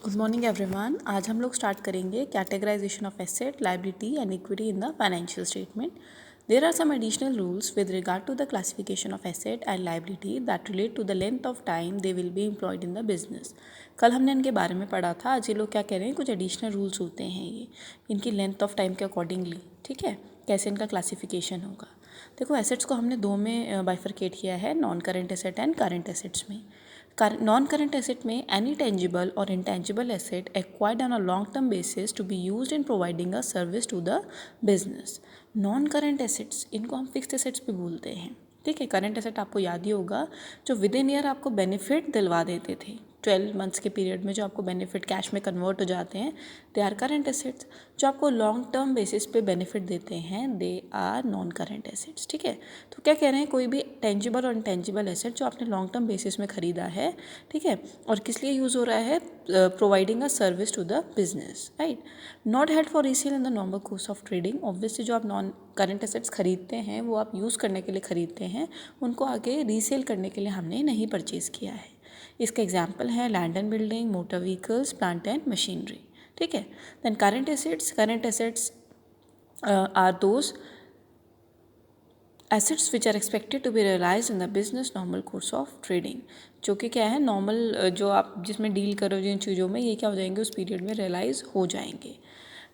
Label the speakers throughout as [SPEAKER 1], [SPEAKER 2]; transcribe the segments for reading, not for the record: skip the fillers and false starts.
[SPEAKER 1] Good morning everyone. आज हम लोग स्टार्ट करेंगे categorization of asset, liability and equity in the financial statement. There are some additional rules with regard to the classification of asset and liability that relate to the length of time they will be employed in the business. कल हमने इनके बारे में पढ़ा था. आज ये लोग क्या कह रहे हैं, कुछ एडिशनल रूल्स होते हैं ये इनकी लेंथ ऑफ टाइम के अकॉर्डिंगली. ठीक है, कैसे इनका क्लासिफिकेशन होगा. देखो, एसेट्स को हमने दो में बाइफरकेट किया है, non current asset and current assets में. नॉन करेंट एसेट में एनी टेंजिबल और intangible asset acquired on a long term basis to be used in providing a service to the business. Non current assets, इनको हम fixed assets भी बोलते हैं. ठीक है, करेंट एसेट आपको याद ही होगा जो विद इन ईयर आपको बेनिफिट दिलवा देते थे. 12 मंथ्स के पीरियड में जो आपको बेनिफिट कैश में कन्वर्ट हो जाते हैं, दे आर करेंट एसेट्स. जो आपको लॉन्ग टर्म बेसिस पे बेनिफिट देते हैं, they are non current assets. ठीक है, तो क्या कह रहे हैं, कोई भी टेंजिबल और इनटेंजिबल एसेट जो आपने लॉन्ग टर्म बेसिस में ख़रीदा है, ठीक है, और किस लिए यूज़ हो रहा है, providing a service to the business, right. Not held for resale in the normal course of trading. Obviously जो आप नॉन करेंट एसेट्स खरीदते हैं वो आप यूज़ करने के लिए ख़रीदते हैं, उनको आगे रीसेल करने के लिए हमने नहीं परचेज़ किया है. इसका एग्जाम्पल है land and building, motor vehicles, plant and machinery. ठीक है. Then current assets are those assets which are expected to be realise in the business normal course of trading. जो कि क्या है, नॉर्मल जो आप जिसमें डील करो जिन चीज़ों में, ये क्या हो जाएंगे, उस पीरियड में रियलाइज हो जाएंगे.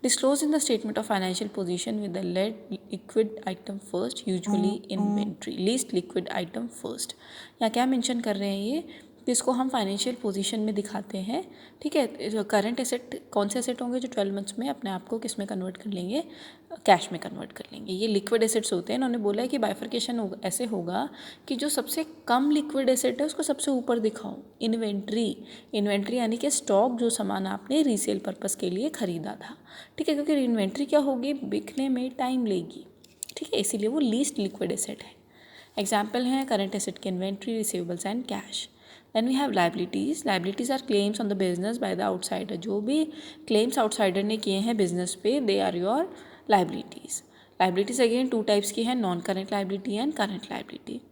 [SPEAKER 1] Disclose in the statement of financial position with the liquid item first, usually inventory, least liquid item first. यहाँ क्या मेंशन कर रहे हैं ये, इसको हम फाइनेंशियल पोजीशन में दिखाते हैं. ठीक है, करंट एसेट कौन से एसेट होंगे जो 12 मंथ्स में अपने आप को किस में कन्वर्ट कर लेंगे, कैश में कन्वर्ट कर लेंगे. ये लिक्विड एसेट्स होते हैं. इन्होंने बोला है कि बाइफर्केशन ऐसे होगा कि जो सबसे कम लिक्विड एसेट है उसको सबसे ऊपर दिखाओ. इन्वेंट्री यानी कि स्टॉक, जो सामान आपने रीसेल पर्पज़ के लिए ख़रीदा था. ठीक है, क्योंकि इन्वेंट्री क्या होगी, बिकने में टाइम लेगी. ठीक है, इसीलिए वो लीस्ट लिक्विड एसेट है. एग्जाम्पल हैं करंट एसेट के inventory, receivables and cash. Then we have liabilities. Liabilities are claims on the business by the outsider. जो भी claims outsider ने किए हैं business पे, they are your liabilities. Liabilities again two types की हैं, non-current liability and current liability.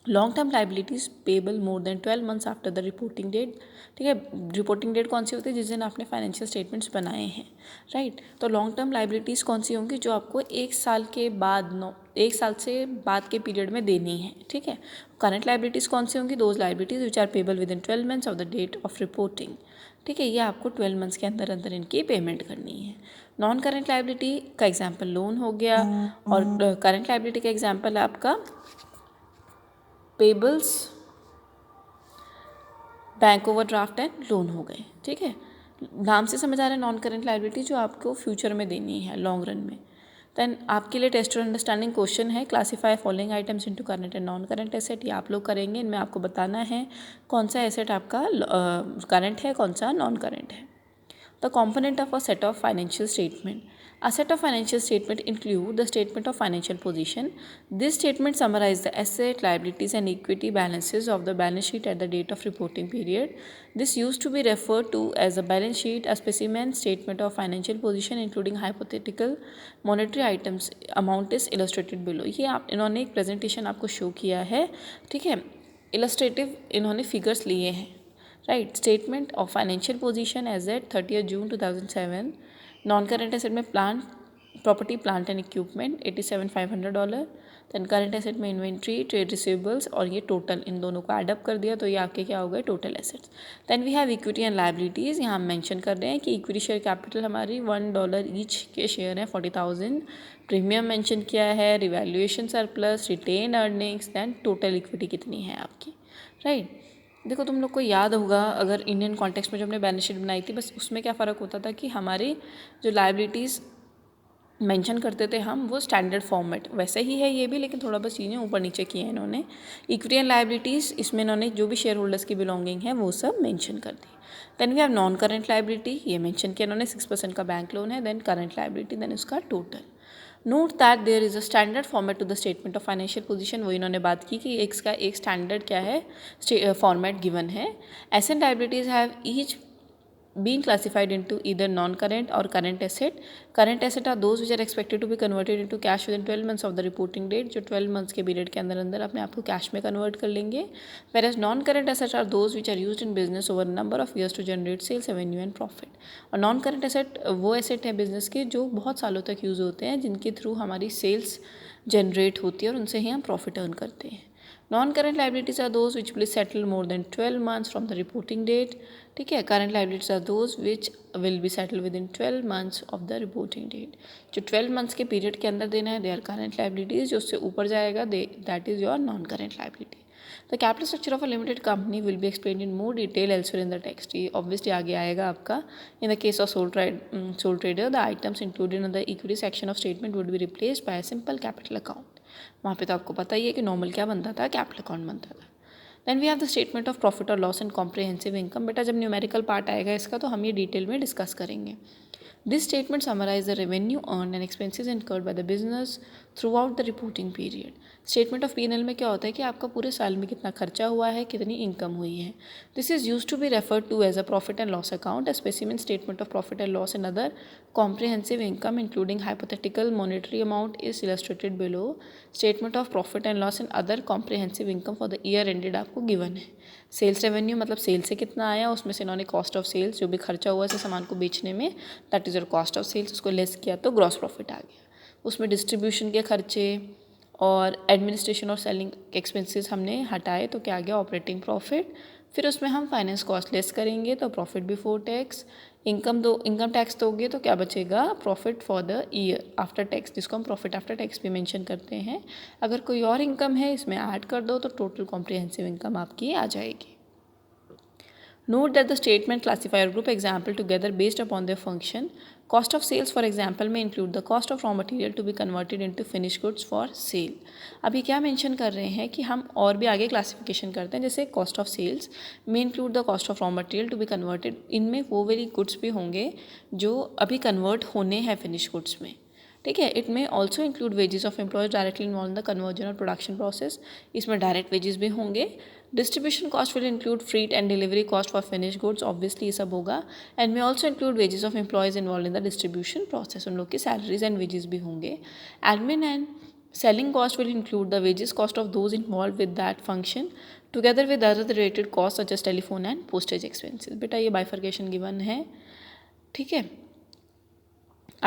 [SPEAKER 1] Long term liabilities payable more than 12 months after the reporting date. ठीक है, रिपोर्टिंग डेट कौन सी होती है, जिस दिन आपने फाइनेंशियल स्टेटमेंट्स बनाए हैं, राइट. तो लॉन्ग टर्म लाइबिलिटीज़ कौन सी होंगी, जो आपको एक साल से बाद के पीरियड में देनी है. ठीक है. करंट लाइबिलिटीज़ कौन सी होंगी, those liabilities which are payable within 12 months of the date of reporting. ठीक है, ये आपको 12 मंथ्स के अंदर अंदर इनकी पेमेंट करनी है. नॉन करंट लाइबिलिटी का एग्जाम्पल लोन हो गया, और करंट लाइबिलिटी का एग्जाम्पल है आपका payables, bank overdraft and loan हो गए. ठीक है, नाम से समझ आ रहा है, नॉन करेंट लाइबिलिटी जो आपको फ्यूचर में देनी है लॉन्ग रन में. देन आपके लिए टेस्ट और अंडरस्टैंडिंग क्वेश्चन है, classify following items into current and non current asset. ये आप लोग करेंगे. इनमें आपको बताना है कौन सा एसेट आपका करंट है, कौन सा नॉन करंट है. The component of a set of financial statement. A set of financial statement include the statement of financial position. This statement summarize the asset, liabilities and equity balances of the balance sheet at the date of reporting period. This used to be referred to as a balance sheet. A specimen statement of financial position including hypothetical monetary items amount is illustrated below. ये आप इन्होंने एक presentation आपको show किया है. ठीक है, illustrative इन्होंने फिगर्स लिए हैं, right. Statement of financial position as at 30 June 2007. Non current asset में property plant and equipment $87,500. Then current asset में इन्वेंट्री, ट्रेड रिसीवेबल्स, और ये टोटल इन दोनों को एडअप कर दिया तो ये आपके क्या हो गए, total assets. Then we have equity and liabilities. यहाँ हम मेंशन कर रहे हैं कि इक्विटी शेयर कैपिटल हमारी $1 ईच के शेयर है, 40,000. प्रीमियम मेंशन किया है, revaluation surplus, retained earnings. Then total equity कितनी है आपकी, राइट. देखो, तुम लोग को याद होगा, अगर इंडियन कॉन्टेक्स्ट में जो हमने बैलेंस शीट बनाई थी, बस उसमें क्या फ़र्क होता था कि हमारी जो लाइबिलिटीज़ मेंशन करते थे हम, वो स्टैंडर्ड फॉर्मेट वैसे ही है ये भी, लेकिन थोड़ा बस चीज़ें ऊपर नीचे की हैं इन्होंने. इक्विटी एंड लाइबिलिटीज़, इसमें इन्होंने जो भी शेयर होल्डर्स की बिलोंगिंग है वो सब मेंशन कर दी. Then we have non current liability. ये मेंशन किया इन्होंने, 6% का बैंक लोन है. देन करंट लाइबिलिटी, देन उसका total. Note that there is a standard format to the statement of financial position. वो इन्होंने बात की कि इसका एक स्टैंडर्ड क्या है, फॉर्मेट गिवन है. Asset liabilities have each being classified into either non-current or current asset. Current asset are those which are expected to be converted into cash within 12 months of the reporting date, जो 12 months के period के अंदर अंदर अपने आप को cash में convert कर लेंगे. Whereas non-current assets are those which are used in business over a number of years to generate sales, revenue and profit. और non-current asset वो asset है बिजनेस के जो बहुत सालों तक यूज़ होते हैं, जिनके थ्रू हमारी सेल्स जनरेट होती है और उनसे ही हम प्रॉफिट अर्न करते हैं. Non-current liabilities are those which will settle more than 12 months from the reporting date. ठीक है. Current liabilities are those which will be settled within 12 months of the reporting date. जो 12 months के period के अंदर देना है, they are current liabilities. जो उससे ऊपर जाएगा, that is your non-current liability. The capital structure of a limited company will be explained in more detail elsewhere in the text. ये obviously आगे आएगा आपका. In the case of sole trader, the items included in the equity section of statement would be replaced by a simple capital account. वहाँ पे तो आपको पता ही है कि नॉर्मल क्या बनता था, कैपिटल अकाउंट बनता था. Then we have the statement of profit और लॉस एंड कॉम्प्रिहेंसिव इनकम. बेटा जब न्यूमेरिकल पार्ट आएगा इसका तो हम ये डिटेल में डिस्कस करेंगे. This statement summarise the revenue earn and expenses incurred by the business throughout the reporting period. Statement of P&L में क्या होता है कि आपका पूरे साल में कितना खर्चा हुआ है, कितनी इनकम हुई है. This is use to be referred to as a profit and loss account. A specimen statement of profit and loss and other comprehensive income including hypothetical monetary amount is illustrated below. Statement of profit and loss and other comprehensive income for the year ended आपको given है. Sales revenue मतलब cell से कितना आया, उसमें से इन्होंने cost of sales जो भी खर्चा हुआ है सामान को बेचने में, that is your cost of sales, उसको लेस किया तो ग्रॉस प्रॉफिट आ गया. उसमें डिस्ट्रीब्यूशन के खर्चे और एडमिनिस्ट्रेशन और सेलिंग एक्सपेंसेस हमने हटाए तो क्या आ गया, ऑपरेटिंग प्रॉफिट. फिर उसमें हम फाइनेंस कॉस्ट लेस करेंगे तो profit before tax. Income tax दोगे तो क्या बचेगा, profit for the year after tax, जिसको हम प्रॉफिट आफ्टर टैक्स भी मेंशन करते हैं. अगर कोई और इनकम है इसमें ऐड कर दो तो टोटल कॉम्प्रिहेंसिव इनकम आपकी आ जाएगी. Note that the statement classify or group example together based upon their function. Cost of sales for example may include the cost of raw material to be converted into finished goods for sale. अभी क्या mention कर रहे हैं कि हम और भी आगे क्लासिफिकेशन करते हैं. जैसे कॉस्ट ऑफ सेल्स में include the cost of raw material to be converted. इनमें वो वेरी गुड्स भी होंगे जो अभी कन्वर्ट होने हैं फिनिश गुड्स में. ठीक है. It may also include wages of employees directly involve in the conversion और प्रोडक्शन प्रोसेस. इसमें डायरेक्ट वेजेस भी होंगे. Distribution cost will include freight and delivery cost for finish goods, obviously ये सब होगा. And may also include wages of employees involve in the distribution process, उन लोग की सैलरीज एंड वेजेस भी होंगे. Admin and selling cost will include the wages cost of those involve with that function together with other related cost such as telephone and postage expenses. बेटा ये bifurcation given है. ठीक है.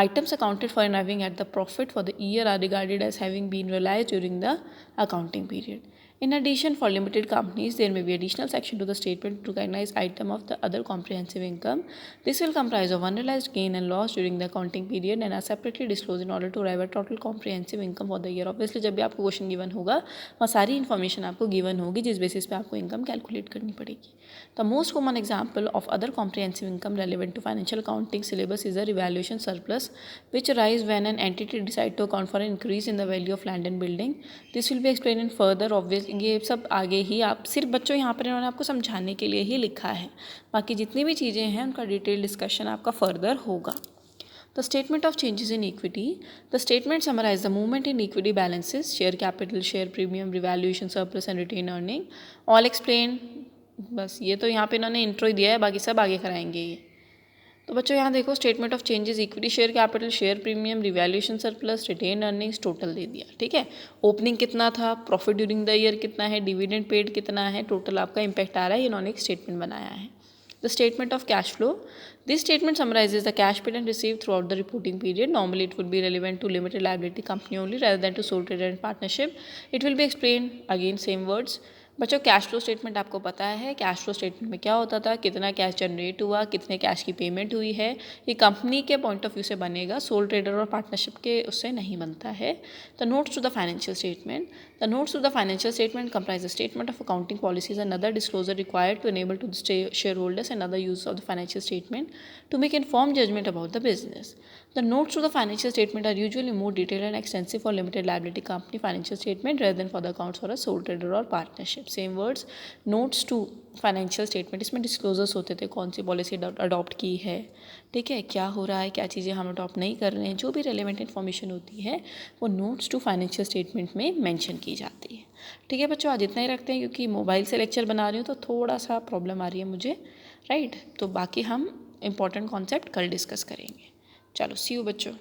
[SPEAKER 1] Items accounted for in arriving at the profit for the year are regarded as having been realized during the accounting period. In addition, for limited companies, there may be additional section to the statement to recognize item of the other comprehensive income. This will comprise of unrealized gain and loss during the accounting period and are separately disclosed in order to arrive at total comprehensive income for the year. Obviously, जब भी आपको question given होगा वहाँ सारी information आपको given होगी जिस basis पे आपको इनकम कैलकुलेट करनी पड़ेगी. The most common example of other comprehensive income relevant to financial accounting syllabus is a revaluation surplus, which arise when an entity decide to account for an increase in the value of land and building. This will be explained in further. Obviously ये सब आगे ही आप सिर्फ बच्चों यहाँ पर इन्होंने आपको समझाने के लिए ही लिखा है. बाकी जितनी भी चीज़ें हैं उनका डिटेल डिस्कशन आपका फर्दर होगा. The statement of changes in equity. The statement summarize the movement in equity balances, share capital, share premium, revaluation surplus and retained earning. All explained. बस ये तो यहाँ पे इन्होंने इंट्रो ही दिया है, बाकी सब आगे कराएंगे ये. तो बच्चों यहाँ देखो statement of changes, equity, share capital, share premium, revaluation surplus, retained earnings, total दे दिया. ठीक है. ओपनिंग कितना था, प्रॉफिट ड्यूरिंग द ईयर कितना है, डिविडेंड पेड कितना है, टोटल आपका इंपैक्ट आ रहा है. इन्होंने एक स्टेटमेंट बनाया है. The statement of cash flow. This statement summarizes the cash paid and received throughout the reporting period. Normally, it would be relevant to limited liability company only rather than to sole trader and partnership. It will be explained again same words. बच्चों cash flow statement आपको पता है. Cash flow statement में क्या होता था, कितना cash generate हुआ, कितने कैश की पेमेंट हुई है, ये कंपनी के पॉइंट ऑफ व्यू से बनेगा, सोल ट्रेडर और पार्टनरशिप के उससे नहीं बनता है. The notes to the financial statement. The notes to the financial statement comprise a statement of accounting policies and other disclosure required to enable to the shareholders and other use of the financial statement to make informed judgment about the business. The notes to the financial statement are usually more detailed and extensive for limited liability company financial statement rather than for the accounts for a sole trader or partnership. Same words, notes to financial statement, इसमें disclosures होते थे, कौन सी policy adopt की है, ठीक है, क्या हो रहा है, क्या चीज़ें हम अडॉप्ट नहीं कर रहे हैं, जो भी रेलेवेंट इन्फॉर्मेशन होती है वो नोट्स टू फाइनेंशियल स्टेटमेंट में मेंशन की जाती है. ठीक है बच्चों, आज इतना ही रखते हैं क्योंकि मोबाइल से लेक्चर बना रही हूँ तो थोड़ा सा प्रॉब्लम आ रही है मुझे, राइट. तो बाकी हम इंपॉर्टेंट कॉन्सेप्ट कल डिस्कस करेंगे। चलो सी यू बच्चों।